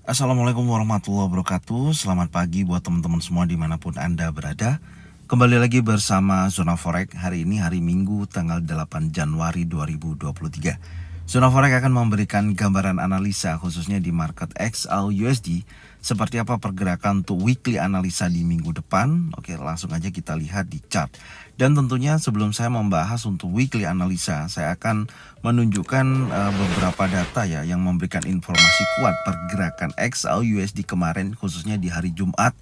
Assalamualaikum warahmatullahi wabarakatuh. Selamat pagi buat teman-teman semua dimanapun Anda berada. Kembali lagi bersama Zona Forex. Hari ini hari Minggu tanggal 8 Januari 2023. Zona Forex akan memberikan gambaran analisa khususnya di market XAU USD. Seperti apa pergerakan untuk weekly analisa di minggu depan. Oke, langsung aja kita lihat di chart. Dan tentunya sebelum saya membahas untuk weekly analisa, saya akan menunjukkan beberapa data ya yang memberikan informasi kuat pergerakan XAU USD kemarin, khususnya di hari Jumat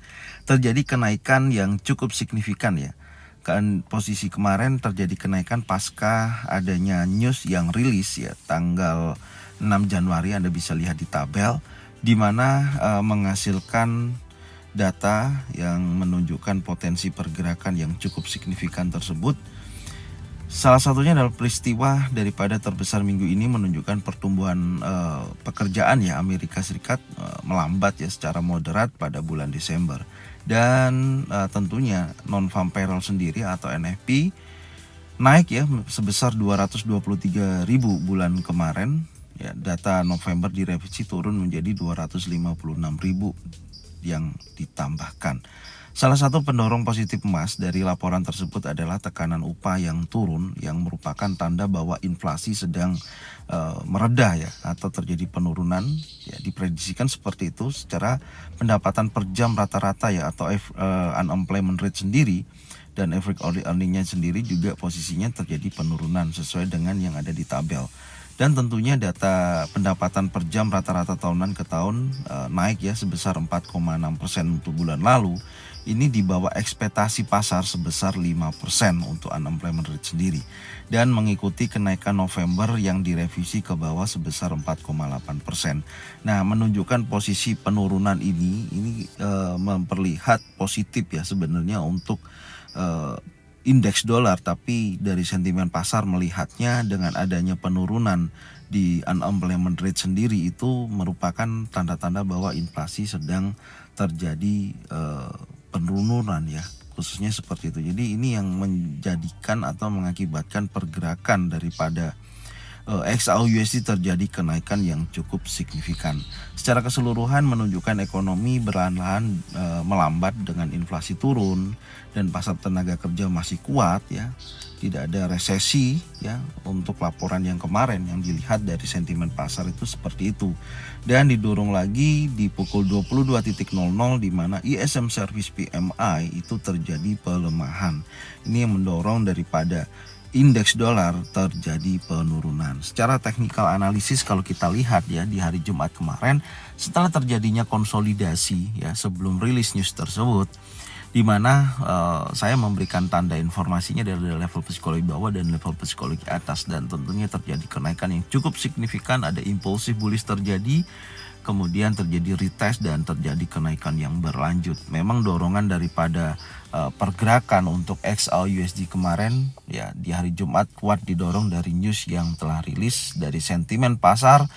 terjadi kenaikan yang cukup signifikan ya. Kan posisi kemarin terjadi kenaikan pasca adanya news yang rilis ya tanggal 6 Januari. Anda bisa lihat di tabel di mana menghasilkan data yang menunjukkan potensi pergerakan yang cukup signifikan tersebut. Salah satunya adalah peristiwa daripada terbesar minggu ini menunjukkan pertumbuhan pekerjaan ya Amerika Serikat melambat ya secara moderat pada bulan Desember. Dan tentunya non-farm payroll sendiri atau NFP naik ya sebesar 223.000 bulan kemarin. Ya, data November direvisi turun menjadi 256.000 yang ditambahkan. Salah satu pendorong positif emas dari laporan tersebut adalah tekanan upah yang turun yang merupakan tanda bahwa inflasi sedang mereda ya atau terjadi penurunan ya, diprediksikan seperti itu. Secara pendapatan per jam rata-rata ya atau unemployment rate sendiri dan average earningnya sendiri juga posisinya terjadi penurunan sesuai dengan yang ada di tabel. Dan tentunya data pendapatan per jam rata-rata tahunan ke tahun naik ya sebesar 4,6% untuk bulan lalu. Ini di bawah ekspektasi pasar sebesar 5% untuk unemployment rate sendiri. Dan mengikuti kenaikan November yang direvisi ke bawah sebesar 4,8%. Nah, menunjukkan posisi penurunan ini memperlihat positif ya sebenarnya untuk indeks dolar, tapi dari sentimen pasar melihatnya dengan adanya penurunan di unemployment rate sendiri itu merupakan tanda-tanda bahwa inflasi sedang terjadi penurunan ya, khususnya seperti itu. Jadi ini yang menjadikan atau mengakibatkan pergerakan daripada XAU USD terjadi kenaikan yang cukup signifikan. Secara keseluruhan menunjukkan ekonomi perlahan-lahan melambat dengan inflasi turun dan pasar tenaga kerja masih kuat ya. Tidak ada resesi ya untuk laporan yang kemarin yang dilihat dari sentimen pasar itu seperti itu. Dan didorong lagi di pukul 22.00 di mana ISM Service PMI itu terjadi pelemahan. Ini yang mendorong daripada indeks dolar terjadi penurunan. Secara teknikal analisis kalau kita lihat ya di hari Jumat kemarin setelah terjadinya konsolidasi ya sebelum rilis news tersebut, di mana saya memberikan tanda informasinya dari level psikologi bawah dan level psikologi atas, dan tentunya terjadi kenaikan yang cukup signifikan, ada impulsif bullish terjadi, kemudian terjadi retest dan terjadi kenaikan yang berlanjut. Memang dorongan daripada pergerakan untuk XAU USD kemarin ya di hari Jumat kuat didorong dari news yang telah rilis dari sentimen pasar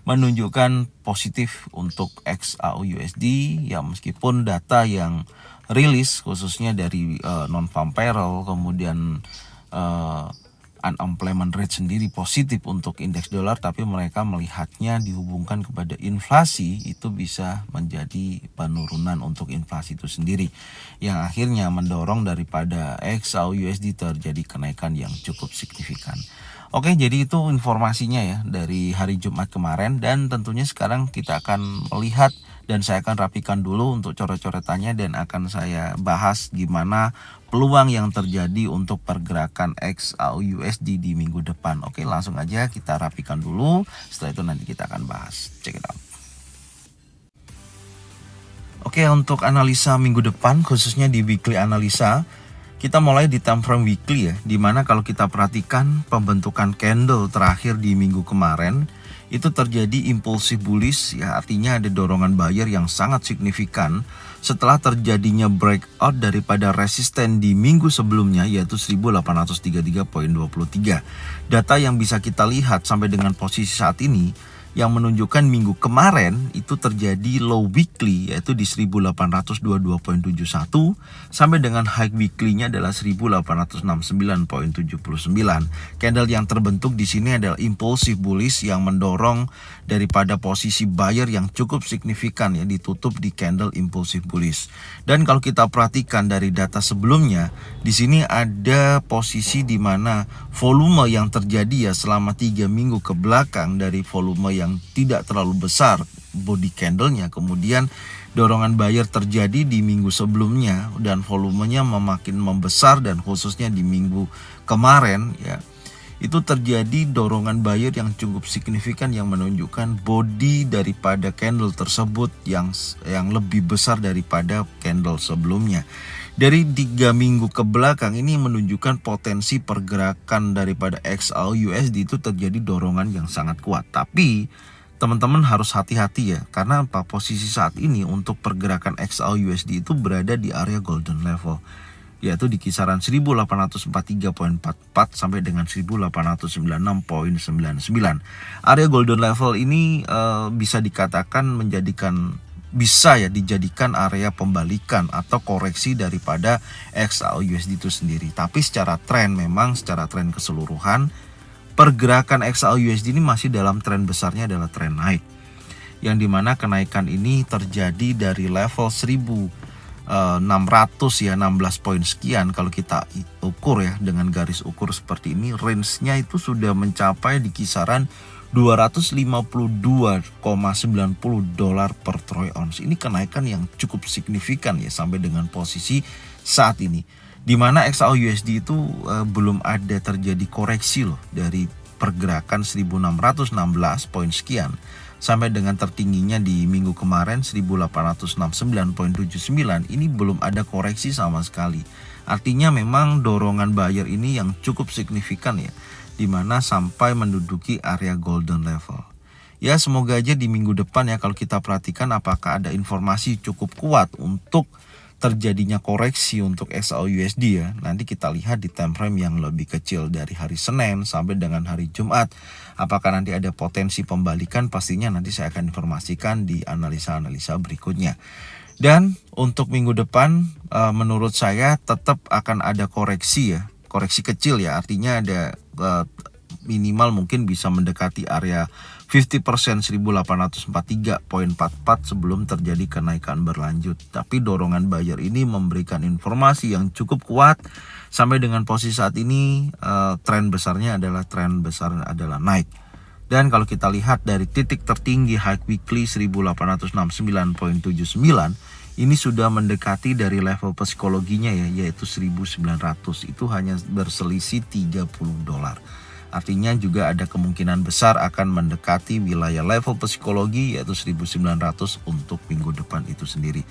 menunjukkan positif untuk XAU USD ya, meskipun data yang rilis khususnya dari non-farm payroll kemudian unemployment rate sendiri positif untuk indeks dolar, tapi mereka melihatnya dihubungkan kepada inflasi itu bisa menjadi penurunan untuk inflasi itu sendiri yang akhirnya mendorong daripada XAU USD terjadi kenaikan yang cukup signifikan. Oke, jadi itu informasinya ya dari hari Jumat kemarin, dan tentunya sekarang kita akan melihat dan saya akan rapikan dulu untuk coret-coretannya dan akan saya bahas gimana peluang yang terjadi untuk pergerakan XAU USD di minggu depan. Oke, langsung aja kita rapikan dulu. Setelah itu nanti kita akan bahas. Check it out. Oke, untuk analisa minggu depan khususnya di weekly analisa, kita mulai di time frame weekly ya, dimana kalau kita perhatikan pembentukan candle terakhir di minggu kemarin itu terjadi impulsif bullish ya, artinya ada dorongan buyer yang sangat signifikan setelah terjadinya breakout daripada resisten di minggu sebelumnya yaitu 1833.23. Data yang bisa kita lihat sampai dengan posisi saat ini yang menunjukkan minggu kemarin itu terjadi low weekly yaitu di 1822.71 sampai dengan high weekly-nya adalah 1869.79. Candle yang terbentuk di sini adalah impulsive bullish yang mendorong daripada posisi buyer yang cukup signifikan ya, ditutup di candle impulsive bullish. Dan kalau kita perhatikan dari data sebelumnya, di sini ada posisi di mana volume yang terjadi ya selama 3 minggu ke belakang dari volume yang tidak terlalu besar body candlenya, kemudian dorongan buyer terjadi di minggu sebelumnya dan volumenya makin membesar, dan khususnya di minggu kemarin ya itu terjadi dorongan buyer yang cukup signifikan yang menunjukkan body daripada candle tersebut yang lebih besar daripada candle sebelumnya. Dari 3 minggu ke belakang ini menunjukkan potensi pergerakan daripada XAUUSD itu terjadi dorongan yang sangat kuat. Tapi teman-teman harus hati-hati ya, karena posisi saat ini untuk pergerakan XAUUSD itu berada di area golden level, yaitu di kisaran 1843.44 sampai dengan 1896.99. Area golden level ini bisa dikatakan dijadikan area pembalikan atau koreksi daripada XAUUSD itu sendiri. Tapi secara tren keseluruhan pergerakan XAUUSD ini masih dalam tren besarnya adalah tren naik, yang dimana kenaikan ini terjadi dari level 1600 ya, 16 poin sekian. Kalau kita ukur ya dengan garis ukur seperti ini, range-nya itu sudah mencapai di kisaran $252,90 per troy ounce. Ini kenaikan yang cukup signifikan ya sampai dengan posisi saat ini, di mana XAUUSD itu belum ada terjadi koreksi loh dari pergerakan 1616 poin sekian sampai dengan tertingginya di minggu kemarin 1869.79. Ini belum ada koreksi sama sekali. Artinya memang dorongan buyer ini yang cukup signifikan ya, dimana sampai menduduki area golden level. Ya semoga aja di minggu depan ya, kalau kita perhatikan apakah ada informasi cukup kuat untuk terjadinya koreksi untuk XAUUSD ya. Nanti kita lihat di time frame yang lebih kecil dari hari Senin sampai dengan hari Jumat. Apakah nanti ada potensi pembalikan, pastinya nanti saya akan informasikan di analisa-analisa berikutnya. Dan untuk minggu depan menurut saya tetap akan ada koreksi ya. Koreksi kecil ya, artinya ada minimal mungkin bisa mendekati area 50% 1843.44 sebelum terjadi kenaikan berlanjut. Tapi dorongan buyer ini memberikan informasi yang cukup kuat sampai dengan posisi saat ini. Tren besarnya adalah naik. Dan kalau kita lihat dari titik tertinggi high weekly 1869.79, ini sudah mendekati dari level psikologinya ya, yaitu 1900. Itu hanya berselisih $30. Artinya juga ada kemungkinan besar akan mendekati wilayah level psikologi yaitu 1900 untuk minggu depan itu sendiri.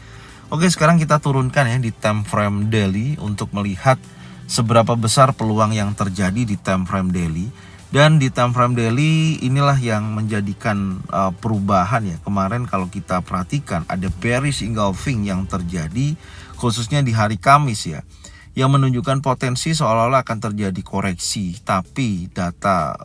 Oke, sekarang kita turunkan ya di time frame daily untuk melihat seberapa besar peluang yang terjadi di time frame daily. Dan di time frame daily inilah yang menjadikan perubahan ya. Kemarin kalau kita perhatikan ada bearish engulfing yang terjadi khususnya di hari Kamis ya, yang menunjukkan potensi seolah-olah akan terjadi koreksi. Tapi data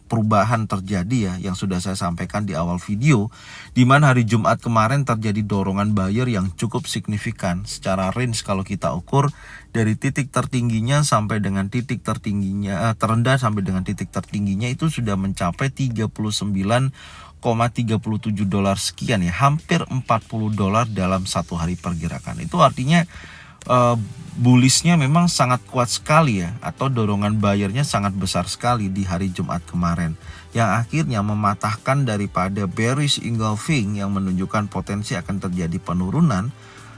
perubahan terjadi ya, yang sudah saya sampaikan di awal video, di mana hari Jumat kemarin terjadi dorongan buyer yang cukup signifikan. Secara range kalau kita ukur dari titik tertingginya sampai dengan titik tertingginya, terendah sampai dengan titik tertingginya itu sudah mencapai $39,37 sekian ya, hampir $40 dalam satu hari pergerakan. Itu artinya bullishnya memang sangat kuat sekali ya, atau dorongan buyernya sangat besar sekali di hari Jumat kemarin, yang akhirnya mematahkan daripada bearish engulfing yang menunjukkan potensi akan terjadi penurunan.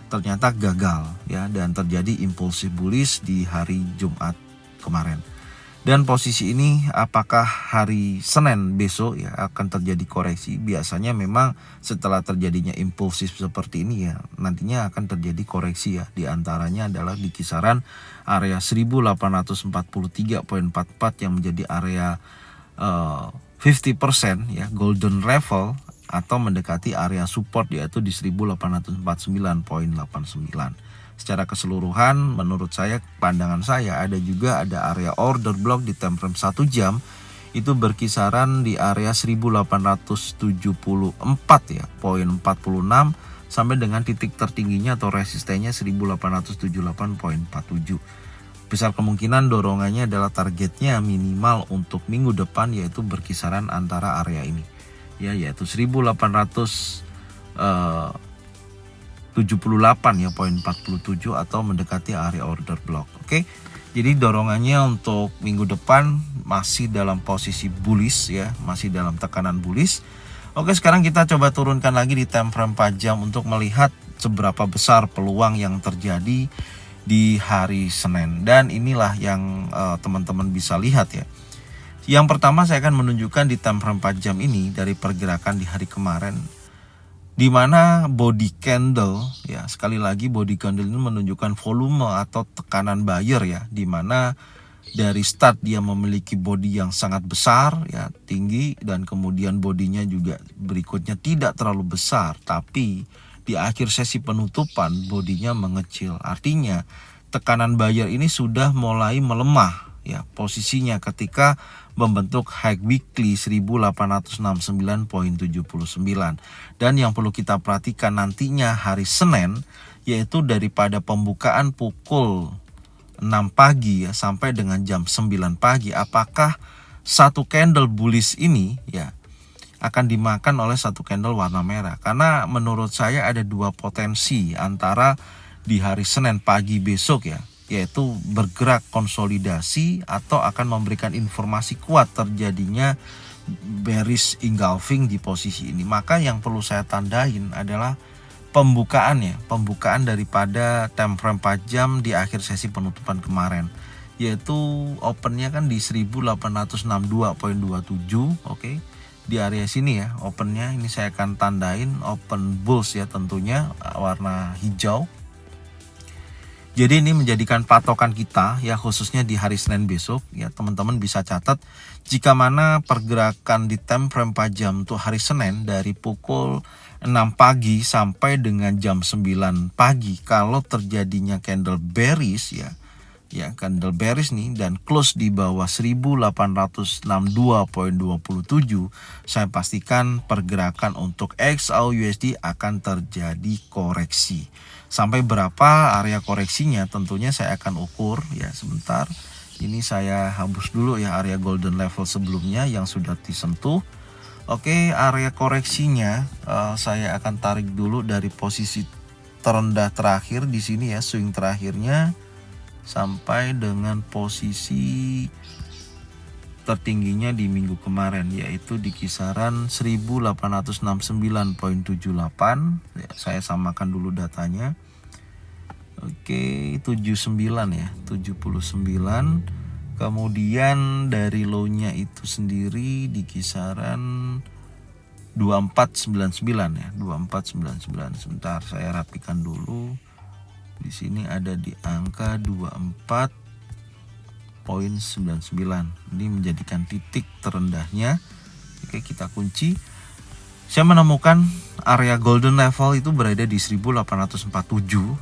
Ternyata gagal ya, dan terjadi impulsif bullish di hari Jumat kemarin. Dan posisi ini apakah hari Senin besok ya akan terjadi koreksi? Biasanya memang setelah terjadinya impulsif seperti ini ya, nantinya akan terjadi koreksi ya. Di antaranya adalah di kisaran area 1843.44 yang menjadi area 50% ya golden level, atau mendekati area support yaitu di 1849.89. Secara keseluruhan menurut saya, pandangan saya, ada area order block di time frame 1 jam. itu berkisaran di area 1874 ya, poin 46 sampai dengan titik tertingginya atau resistennya 1878,47. Besar kemungkinan dorongannya adalah targetnya minimal untuk minggu depan yaitu berkisaran antara area ini ya, yaitu 1878 ya, poin 47 atau mendekati area order block. Oke. Jadi dorongannya untuk minggu depan masih dalam posisi bullish ya, masih dalam tekanan bullish. Oke, sekarang kita coba turunkan lagi di time frame 4 jam untuk melihat seberapa besar peluang yang terjadi di hari Senin. Dan inilah yang teman-teman bisa lihat ya. Yang pertama saya akan menunjukkan di time frame 4 jam ini dari pergerakan di hari kemarin, di mana body candle ya, sekali lagi body candle ini menunjukkan volume atau tekanan buyer ya, di mana dari start dia memiliki body yang sangat besar ya, tinggi, dan kemudian bodinya juga berikutnya tidak terlalu besar, tapi di akhir sesi penutupan bodinya mengecil. Artinya tekanan buyer ini sudah mulai melemah ya posisinya ketika membentuk high weekly 1869,79. Dan yang perlu kita perhatikan nantinya hari Senin, yaitu daripada pembukaan pukul 6 pagi ya sampai dengan jam 9 pagi, apakah satu candle bullish ini ya akan dimakan oleh satu candle warna merah. Karena menurut saya ada dua potensi antara di hari Senin pagi besok ya, yaitu bergerak konsolidasi atau akan memberikan informasi kuat terjadinya bearish engulfing di posisi ini. Maka yang perlu saya tandain adalah pembukaan daripada time frame 4 jam di akhir sesi penutupan kemarin, yaitu opennya kan di 1862,27. Oke. Di area sini ya opennya, ini saya akan tandain open bulls ya, tentunya warna hijau. Jadi ini menjadikan patokan kita ya, khususnya di hari Senin besok ya. Teman-teman bisa catat jika mana pergerakan di time frame 4 jam untuk hari Senin dari pukul 6 pagi sampai dengan jam 9 pagi, kalau terjadinya candle bearish ya candle bearish nih dan close di bawah 1862,27, saya pastikan pergerakan untuk XAUUSD akan terjadi koreksi. Sampai berapa area koreksinya tentunya saya akan ukur ya, sebentar. Ini saya hapus dulu ya area golden level sebelumnya yang sudah disentuh. Oke, area koreksinya saya akan tarik dulu dari posisi terendah terakhir di sini ya, swing terakhirnya, sampai dengan posisi tertingginya di minggu kemarin, yaitu di kisaran 1869,78 ya, saya samakan dulu datanya. Oke, 79 ya, 79. Kemudian dari low-nya itu sendiri di kisaran 2499 ya, 2499. Sebentar saya rapikan dulu. Di sini ada di angka 24,99. Ini menjadikan titik terendahnya. Oke, kita kunci. Saya menemukan area golden level itu berada di 1847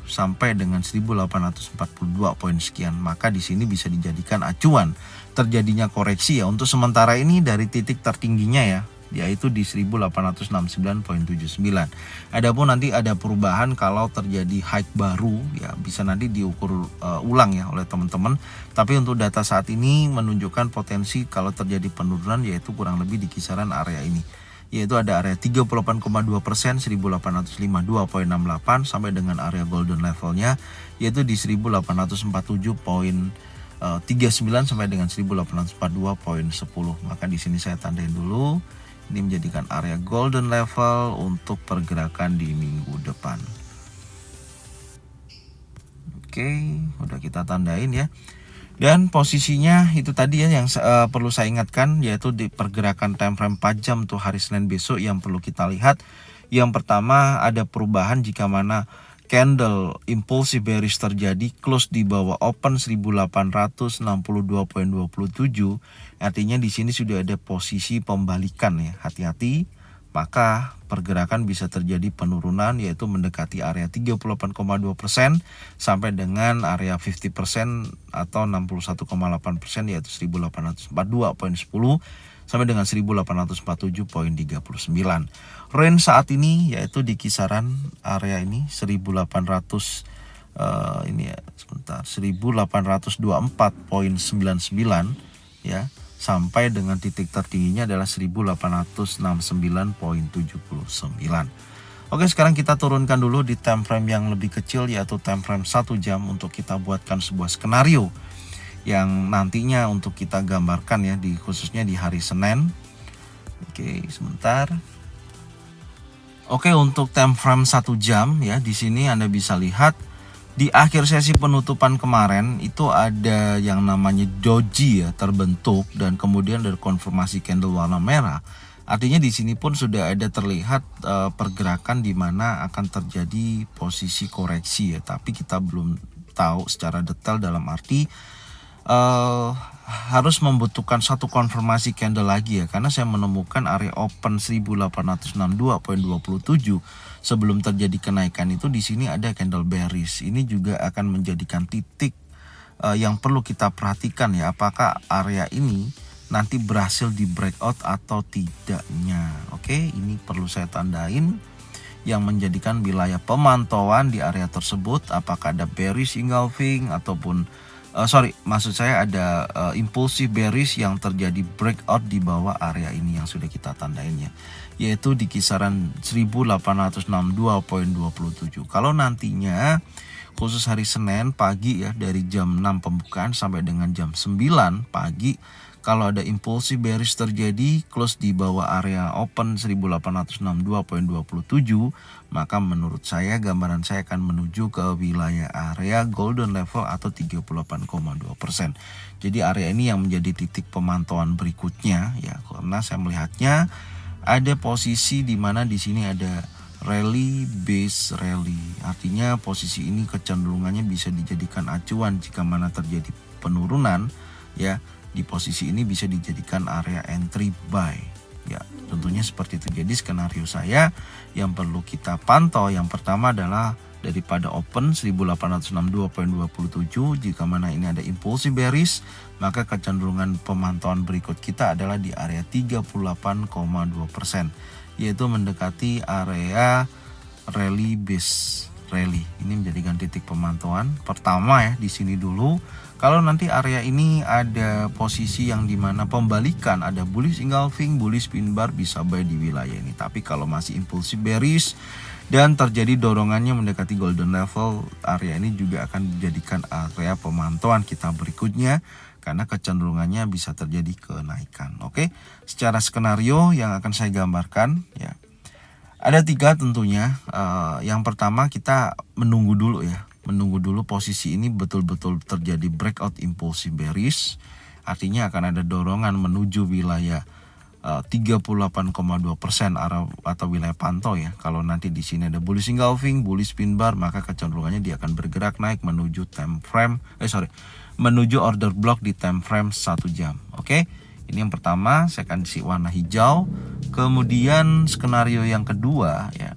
sampai dengan 1842 poin sekian. Maka di sini bisa dijadikan acuan terjadinya koreksi ya untuk sementara ini dari titik tertingginya ya, yaitu di 1869,79. Adapun nanti ada perubahan kalau terjadi high baru ya, bisa nanti diukur ulang ya oleh teman-teman. Tapi untuk data saat ini menunjukkan potensi kalau terjadi penurunan yaitu kurang lebih di kisaran area ini, yaitu ada area 38,2%, 1852,68 sampai dengan area golden levelnya yaitu di 1847,39 sampai dengan 1842,10. Maka di sini saya tandain dulu. Ini menjadikan area golden level untuk pergerakan di minggu depan. Oke, udah kita tandain ya. Dan posisinya itu tadi ya yang perlu saya ingatkan, yaitu di pergerakan time frame 4 jam untuk hari Senin besok yang perlu kita lihat. Yang pertama ada perubahan jika mana candle impulsif bearish terjadi close di bawah open 1862,27. Artinya di sini sudah ada posisi pembalikan ya. Hati-hati. maka pergerakan bisa terjadi penurunan, yaitu mendekati area 38,2% sampai dengan area 50% atau 61,8%, yaitu 1842,10 sampai dengan 1847,39. Range saat ini yaitu di kisaran area ini 1800 ini ya, sebentar, 1824,99 ya, sampai dengan titik tertingginya adalah 1869,79. Oke, sekarang kita turunkan dulu di time frame yang lebih kecil, yaitu time frame 1 jam, untuk kita buatkan sebuah skenario yang nantinya untuk kita gambarkan ya, di khususnya di hari Senin. Oke, sebentar. Oke, untuk time frame 1 jam ya, di sini Anda bisa lihat di akhir sesi penutupan kemarin itu ada yang namanya doji ya terbentuk, dan kemudian ada konfirmasi candle warna merah. Artinya di sini pun sudah ada terlihat pergerakan di mana akan terjadi posisi koreksi ya, tapi kita belum tahu secara detail, dalam arti harus membutuhkan satu konfirmasi candle lagi ya, karena saya menemukan area open 1862,27 sebelum terjadi kenaikan itu di sini ada candle bearish. Ini juga akan menjadikan titik yang perlu kita perhatikan ya, apakah area ini nanti berhasil di breakout atau tidaknya. Oke, ini perlu saya tandain yang menjadikan wilayah pemantauan di area tersebut, apakah ada bearish engulfing ataupun maksud saya ada impulsif bearish yang terjadi breakout di bawah area ini yang sudah kita tandain ya, yaitu di kisaran 1862,27. Kalau nantinya khusus hari Senin pagi ya, dari jam 6 pembukaan sampai dengan jam 9 pagi, kalau ada impulsif bearish terjadi close di bawah area open 1862,27, maka menurut saya gambaran saya akan menuju ke wilayah area golden level atau 38,2%. Jadi area ini yang menjadi titik pemantauan berikutnya ya, karena saya melihatnya ada posisi di mana di sini ada rally base rally. Artinya posisi ini kecenderungannya bisa dijadikan acuan jika mana terjadi penurunan ya. Di posisi ini bisa dijadikan area entry buy ya, tentunya seperti itu. Jadi skenario saya yang perlu kita pantau yang pertama adalah daripada open 1862,27, jika mana ini ada impulsif bearish, maka kecenderungan pemantauan berikut kita adalah di area 38,2%, yaitu mendekati area rally base rally. Ini menjadikan titik pemantauan pertama ya, di sini dulu. Kalau nanti area ini ada posisi yang dimana pembalikan, ada bullish engulfing, bullish pin bar, bisa buy di wilayah ini. Tapi kalau masih impulsif bearish dan terjadi dorongannya mendekati golden level, area ini juga akan dijadikan area pemantauan kita berikutnya, karena kecenderungannya bisa terjadi kenaikan. Oke, secara skenario yang akan saya gambarkan ya, ada 3 tentunya. Yang pertama kita menunggu dulu ya, menunggu dulu posisi ini betul-betul terjadi breakout impulsif bearish. Artinya akan ada dorongan menuju wilayah 38,2% atau wilayah pantau ya. Kalau nanti di sini ada bullish engulfing, bullish pin bar, maka kecenderungannya dia akan bergerak naik menuju menuju order block di time frame 1 jam. Oke. Ini yang pertama, saya akan isi warna hijau. Kemudian skenario yang kedua ya.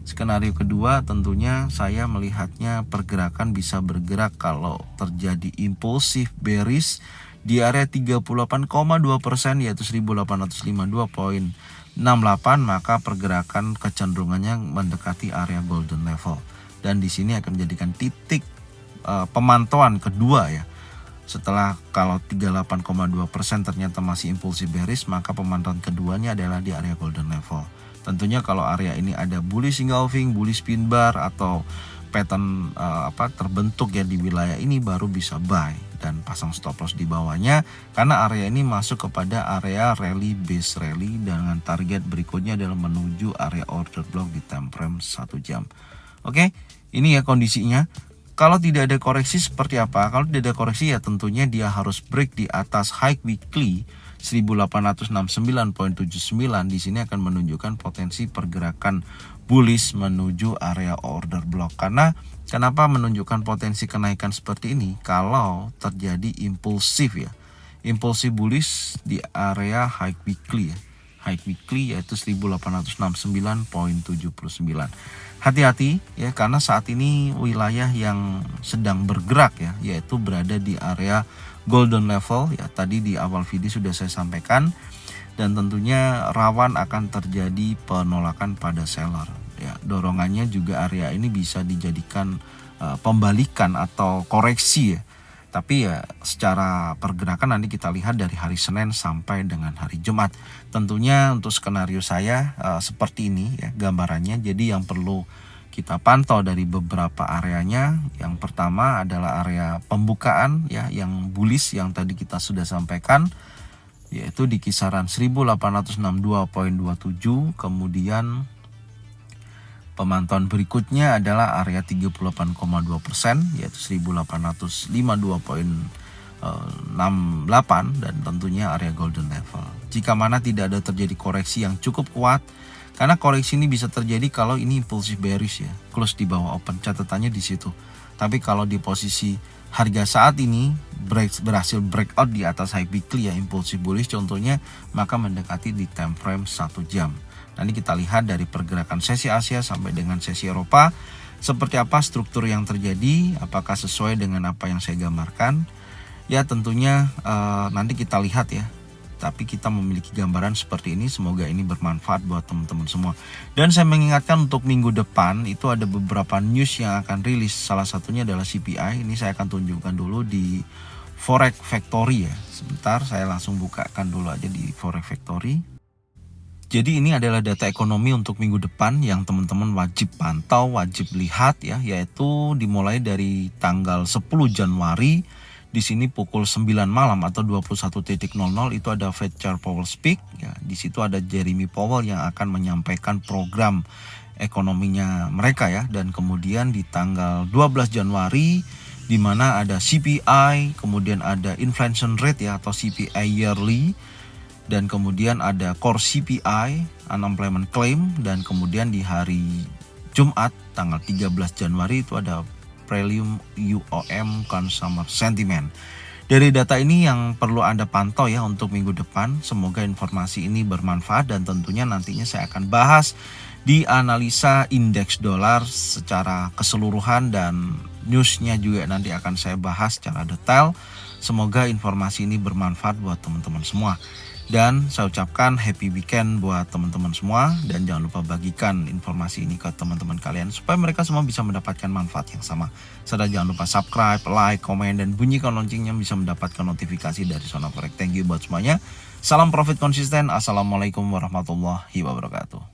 Skenario kedua tentunya saya melihatnya pergerakan bisa bergerak kalau terjadi impulsif bearish di area 38,2%, yaitu 1852,68, maka pergerakan kecenderungannya mendekati area golden level. Dan di sini akan menjadikan titik pemantauan kedua ya. Setelah kalau 38,2% ternyata masih impulsif bearish, maka pemantauan keduanya adalah di area golden level. Tentunya kalau area ini ada bullish engulfing, bullish pin bar atau pattern terbentuk ya di wilayah ini, baru bisa buy dan pasang stop loss di bawahnya, karena area ini masuk kepada area rally base rally dengan target berikutnya adalah menuju area order block di time frame 1 jam. Oke, ini ya kondisinya. Kalau tidak ada koreksi seperti apa? Kalau tidak ada koreksi ya tentunya dia harus break di atas high weekly 1869,79. Di sini akan menunjukkan potensi pergerakan bullish menuju area order block. Karena kenapa menunjukkan potensi kenaikan seperti ini? Kalau terjadi impulsif ya, impulsif bullish di area high weekly ya. high weekly yaitu 1869,79. Hati-hati ya, karena saat ini wilayah yang sedang bergerak ya, yaitu berada di area golden level ya, tadi di awal video sudah saya sampaikan, dan tentunya rawan akan terjadi penolakan pada seller ya. Dorongannya juga area ini bisa dijadikan pembalikan atau koreksi ya. Tapi ya secara pergerakan nanti kita lihat dari hari Senin sampai dengan hari Jumat. Tentunya untuk skenario saya seperti ini ya gambarannya. Jadi yang perlu kita pantau dari beberapa areanya, yang pertama adalah area pembukaan ya yang bullish yang tadi kita sudah sampaikan, yaitu di kisaran 1862,27. Kemudian pemantauan berikutnya adalah area 38,2% yaitu 1852,68, dan tentunya area golden level. Jika mana tidak ada terjadi koreksi yang cukup kuat, karena koreksi ini bisa terjadi kalau ini impulsif bearish ya, close di bawah open, catatannya di situ. Tapi kalau di posisi harga saat ini berhasil breakout di atas high weekly ya, impulsif bullish contohnya, maka mendekati di time frame 1 jam. Nanti kita lihat dari pergerakan sesi Asia sampai dengan sesi Eropa seperti apa struktur yang terjadi, apakah sesuai dengan apa yang saya gambarkan. Ya tentunya nanti kita lihat ya. Tapi kita memiliki gambaran seperti ini, semoga ini bermanfaat buat teman-teman semua. Dan saya mengingatkan untuk minggu depan itu ada beberapa news yang akan rilis. Salah satunya adalah CPI. Ini saya akan tunjukkan dulu di Forex Factory ya. Sebentar saya langsung bukakan dulu aja di Forex Factory. Jadi ini adalah data ekonomi untuk minggu depan yang teman-teman wajib pantau, wajib lihat ya, yaitu dimulai dari tanggal 10 Januari. Di sini pukul 9 malam atau 21.00 itu ada Fed Chair Powell Speak ya. Di situ ada Jeremy Powell yang akan menyampaikan program ekonominya mereka ya, dan kemudian di tanggal 12 Januari di mana ada CPI, kemudian ada inflation rate ya atau CPI yearly, dan kemudian ada core CPI, unemployment claim, dan kemudian di hari Jumat tanggal 13 Januari itu ada prelim UOM consumer sentiment. Dari data ini yang perlu Anda pantau ya untuk minggu depan. Semoga informasi ini bermanfaat, dan tentunya nantinya saya akan bahas di analisa indeks dolar secara keseluruhan, dan newsnya juga nanti akan saya bahas secara detail. Semoga informasi ini bermanfaat buat teman-teman semua. Dan saya ucapkan happy weekend buat teman-teman semua, dan jangan lupa bagikan informasi ini ke teman-teman kalian supaya mereka semua bisa mendapatkan manfaat yang sama. Serta jangan lupa subscribe, like, komen, dan bunyikan loncengnya bisa mendapatkan notifikasi dari Zona Forex. Thank you buat semuanya. Salam profit konsisten. Assalamualaikum warahmatullahi wabarakatuh.